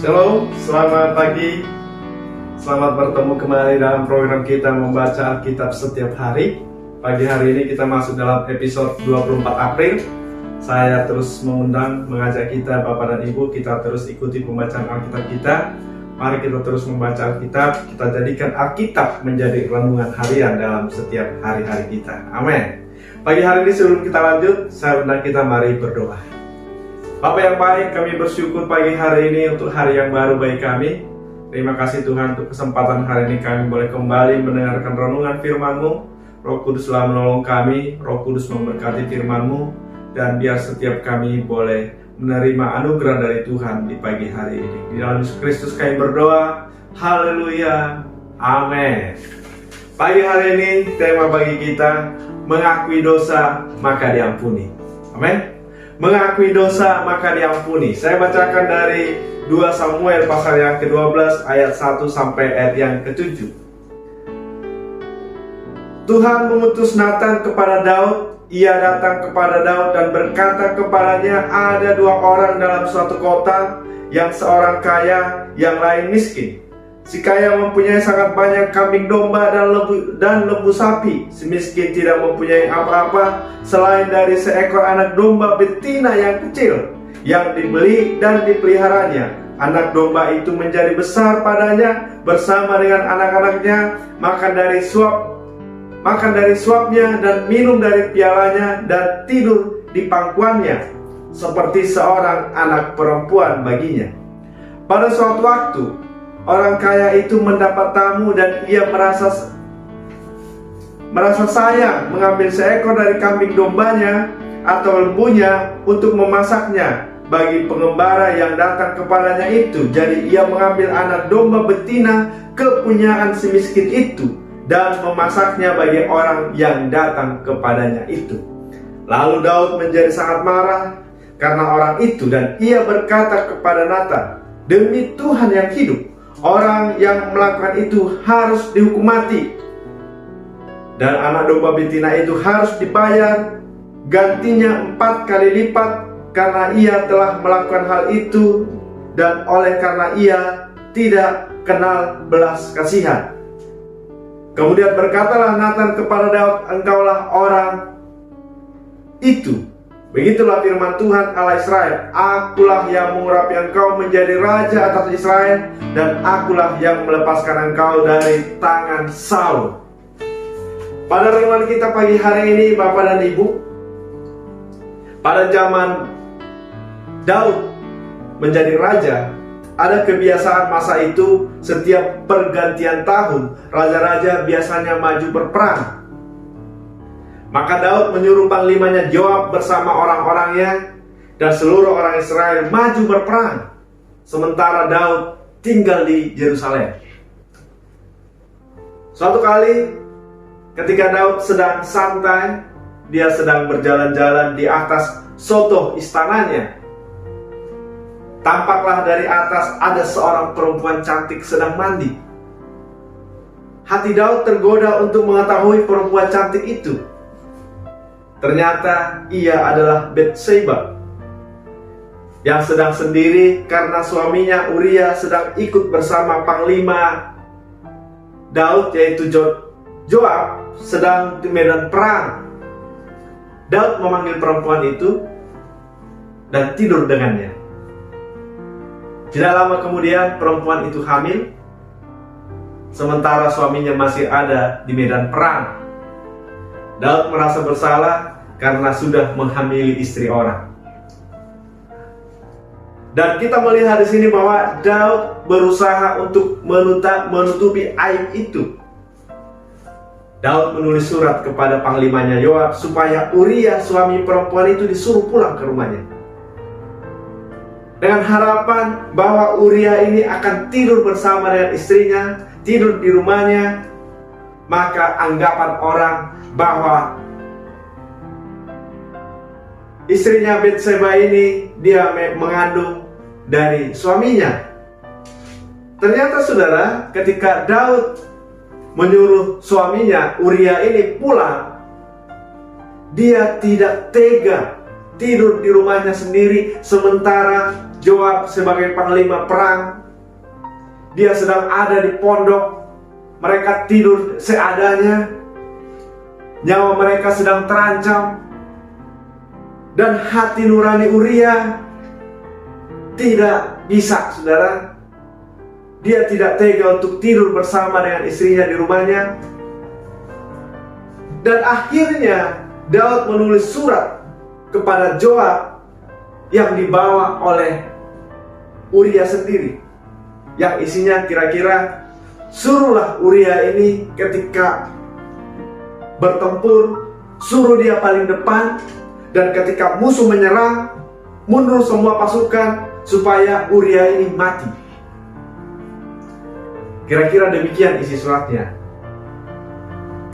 Shalom, selamat pagi. Selamat bertemu kembali dalam program kita membaca Alkitab setiap hari. Pagi hari ini kita masuk dalam episode 24 April. Saya terus mengajak kita Bapak dan Ibu, kita terus ikuti pembacaan Alkitab kita. Mari kita terus membaca Alkitab, kita jadikan Alkitab menjadi renungan harian dalam setiap hari-hari kita. Amin. Pagi hari ini sebelum kita lanjut, saya undang kita mari berdoa. Bapa yang baik, kami bersyukur pagi hari ini untuk hari yang baru bagi kami. Terima kasih Tuhan untuk kesempatan hari ini kami boleh kembali mendengarkan renungan firman-Mu. Roh Kudus telah menolong kami, Roh Kudus memberkati firman-Mu, dan biar setiap kami boleh menerima anugerah dari Tuhan di pagi hari ini. Di dalam Yesus Kristus kami berdoa, haleluya, amin. Pagi hari ini tema bagi kita, mengakui dosa maka diampuni. Amin. Mengakui dosa maka diampuni. Saya bacakan dari 2 Samuel pasal yang ke-12 ayat 1 sampai ayat yang ke-7. Tuhan mengutus Nathan kepada Daud. Ia datang kepada Daud dan berkata kepadanya, ada 2 orang dalam suatu kota, yang seorang kaya, yang lain miskin. Si kaya mempunyai sangat banyak kambing domba dan lembu sapi. Si miskin tidak mempunyai apa-apa selain dari seekor anak domba betina yang kecil, yang dibeli dan dipeliharanya. Anak domba itu menjadi besar padanya bersama dengan anak-anaknya, makan dari suapnya dan minum dari pialanya dan tidur di pangkuannya, seperti seorang anak perempuan baginya. Pada suatu waktu, orang kaya itu mendapat tamu dan ia merasa sayang mengambil seekor dari kambing dombanya atau lembunya untuk memasaknya bagi pengembara yang datang kepadanya itu. Jadi ia mengambil anak domba betina kepunyaan si miskin itu dan memasaknya bagi orang yang datang kepadanya itu. Lalu Daud menjadi sangat marah karena orang itu, dan ia berkata kepada Nathan, demi Tuhan yang hidup, orang yang melakukan itu harus dihukum mati, dan anak domba betina itu harus dibayar gantinya 4 kali lipat, karena ia telah melakukan hal itu dan karena ia tidak kenal belas kasihan. Kemudian berkatalah Nathan kepada Daud, engkaulah orang itu. Begitulah firman Tuhan Allah Israel, akulah yang mengurapi engkau menjadi raja atas Israel, dan akulah yang melepaskan engkau dari tangan Saul. Pada renungan kita pagi hari ini Bapak dan Ibu, pada zaman Daud menjadi raja, ada kebiasaan masa itu setiap pergantian tahun raja-raja biasanya maju berperang. Maka Daud menyuruh panglimanya Yoab bersama orang-orangnya dan seluruh orang Israel maju berperang, sementara Daud tinggal di Yerusalem. Suatu kali ketika Daud sedang santai, dia sedang berjalan-jalan di atas sotoh istananya. Tampaklah dari atas ada seorang perempuan cantik sedang mandi. Hati Daud tergoda untuk mengetahui perempuan cantik itu. Ternyata ia adalah Batseba, yang sedang sendiri karena suaminya Uria sedang ikut bersama panglima Daud, yaitu Joab, sedang di medan perang. Daud memanggil perempuan itu dan tidur dengannya. Tidak lama kemudian perempuan itu hamil, sementara suaminya masih ada di medan perang. Daud merasa bersalah karena sudah menghamili istri orang. Dan kita melihat di sini bahwa Daud berusaha untuk menutupi aib itu. Daud menulis surat kepada panglimanya Yoab supaya Uria, suami perempuan itu, disuruh pulang ke rumahnya, dengan harapan bahwa Uria ini akan tidur bersama dengan istrinya, tidur di rumahnya. Maka anggapan orang bahwa istrinya Batseba ini dia mengandung dari suaminya. Ternyata saudara, ketika Daud menyuruh suaminya Uria ini pulang, dia tidak tega tidur di rumahnya sendiri, sementara Joab sebagai panglima perang. Dia sedang ada di pondok. Mereka tidur seadanya. Nyawa mereka sedang terancam. Dan hati nurani Uria tidak bisa, saudara. Dia tidak tega untuk tidur bersama dengan istrinya di rumahnya. Dan akhirnya Daud menulis surat kepada Joab yang dibawa oleh Uria sendiri, yang isinya kira-kira, suruhlah Uria ini ketika bertempur, suruh dia paling depan, dan ketika musuh menyerang, mundur semua pasukan supaya Uria ini mati. Kira-kira demikian isi suratnya.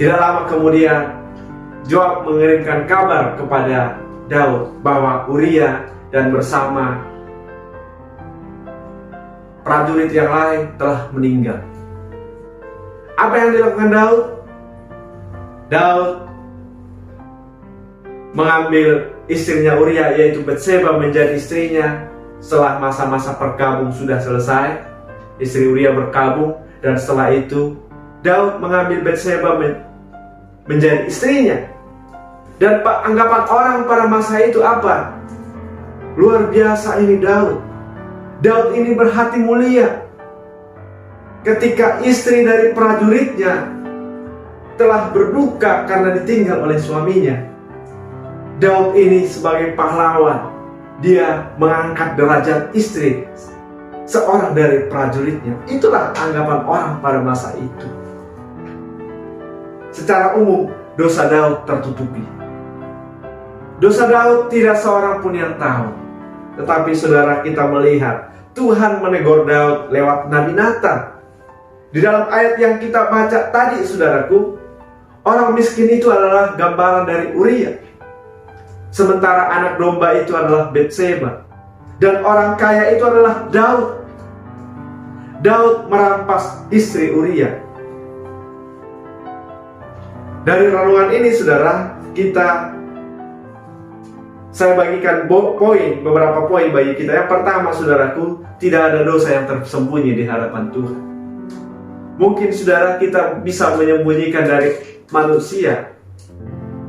Tidak lama kemudian Joab mengirimkan kabar kepada Daud bahwa Uria dan bersama prajurit yang lain telah meninggal. Apa yang dilakukan Daud? Daud mengambil istrinya Uria, yaitu Batseba, menjadi istrinya. Setelah masa-masa perkabung sudah selesai, istri Uria berkabung, dan setelah itu Daud mengambil Batseba menjadi istrinya. Dan anggapan orang pada masa itu apa? Luar biasa ini Daud. Daud ini berhati mulia. Ketika istri dari prajuritnya telah berduka karena ditinggal oleh suaminya, Daud ini sebagai pahlawan, dia mengangkat derajat istri seorang dari prajuritnya. Itulah anggapan orang pada masa itu. Secara umum, dosa Daud tertutupi. Dosa Daud tidak seorang pun yang tahu. Tetapi saudara, kita melihat Tuhan menegur Daud lewat Nabi Natan. Di dalam ayat yang kita baca tadi, saudaraku, orang miskin itu adalah gambaran dari Uria, sementara anak domba itu adalah Batseba, dan orang kaya itu adalah Daud. Daud merampas istri Uria. Dari renungan ini, saudara, saya bagikan beberapa poin bagi kita. Yang pertama, saudaraku, tidak ada dosa yang tersembunyi di hadapan Tuhan. Mungkin saudara kita bisa menyembunyikan dari manusia,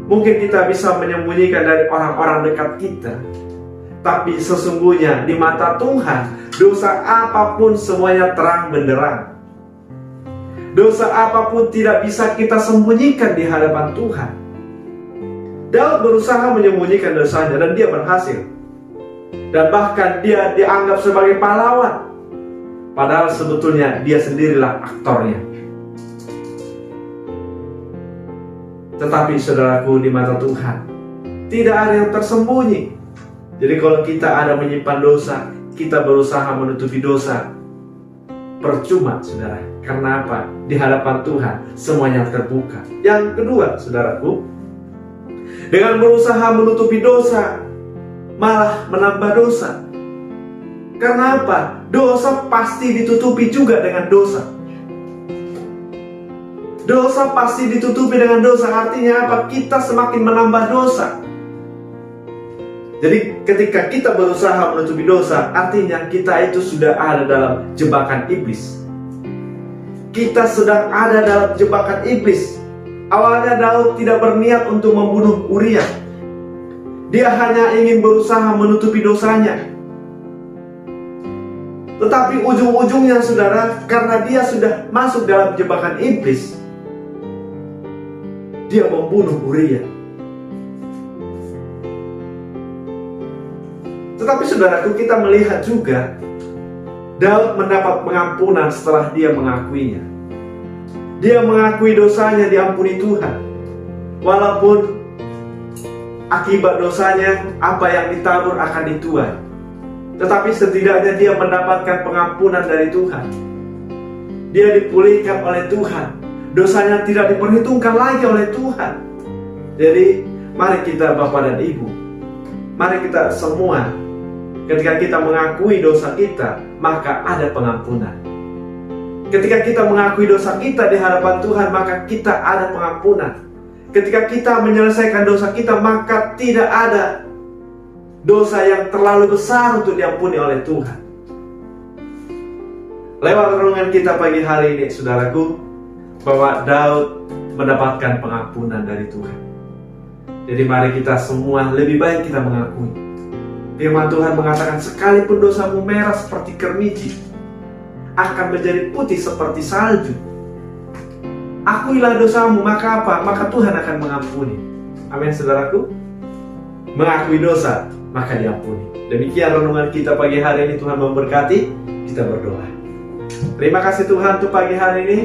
mungkin kita bisa menyembunyikan dari orang-orang dekat kita, tapi sesungguhnya di mata Tuhan, dosa apapun semuanya terang benderang. Dosa apapun tidak bisa kita sembunyikan di hadapan Tuhan. Daud berusaha menyembunyikan dosanya dan dia berhasil. Dan bahkan dia dianggap sebagai pahlawan, padahal sebetulnya dia sendirilah aktornya. Tetapi saudaraku, di mata Tuhan tidak ada yang tersembunyi. Jadi kalau kita ada menyimpan dosa, kita berusaha menutupi dosa, percuma, saudara. Karena apa? Di hadapan Tuhan semuanya terbuka. Yang kedua, saudaraku, dengan berusaha menutupi dosa, malah menambah dosa. Karena apa? Dosa pasti ditutupi juga dengan dosa. Dosa pasti ditutupi dengan dosa. Artinya apa? Kita semakin menambah dosa. Jadi ketika kita berusaha menutupi dosa, artinya kita itu sudah ada dalam jebakan iblis. Kita sedang ada dalam jebakan iblis. Awalnya Daud tidak berniat untuk membunuh Uria. Dia hanya ingin berusaha menutupi dosanya. Tetapi ujung-ujungnya, saudara, karena dia sudah masuk dalam jebakan iblis, dia membunuh Uria. Tetapi saudaraku, kita melihat juga Daud mendapat pengampunan setelah dia mengakuinya. Dia mengakui dosanya, diampuni Tuhan. Walaupun akibat dosanya apa yang ditabur akan dituai, tetapi setidaknya dia mendapatkan pengampunan dari Tuhan. Dia dipulihkan oleh Tuhan. Dosanya tidak diperhitungkan lagi oleh Tuhan. Jadi mari kita, Bapak dan Ibu, mari kita semua, ketika kita mengakui dosa kita, maka ada pengampunan. Ketika kita mengakui dosa kita di hadapan Tuhan, maka kita ada pengampunan. Ketika kita menyelesaikan dosa kita, maka tidak ada dosa yang terlalu besar untuk diampuni oleh Tuhan. Lewat renungan kita pagi hari ini, saudaraku, bahwa Daud mendapatkan pengampunan dari Tuhan. Jadi mari kita semua lebih baik kita mengakui. Firman Tuhan mengatakan, sekalipun dosamu merah seperti kermiji, akan menjadi putih seperti salju. Akuilah dosamu, maka apa? Maka Tuhan akan mengampuni. Amin, saudaraku. Mengakui dosa, maka diampuni. Demikian renungan kita pagi hari ini. Tuhan memberkati. Kita berdoa. Terima kasih Tuhan untuk pagi hari ini.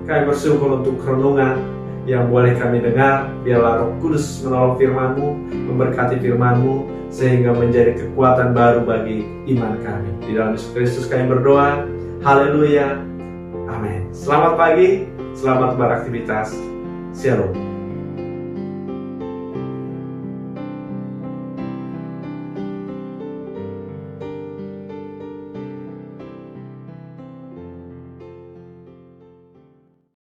Kami bersyukur untuk renungan yang boleh kami dengar. Biarlah Roh Kudus menolong firman-Mu, memberkati firman-Mu, sehingga menjadi kekuatan baru bagi iman kami. Di dalam Yesus Kristus kami berdoa. Haleluya. Amin. Selamat pagi. Selamat beraktivitas. Shalom.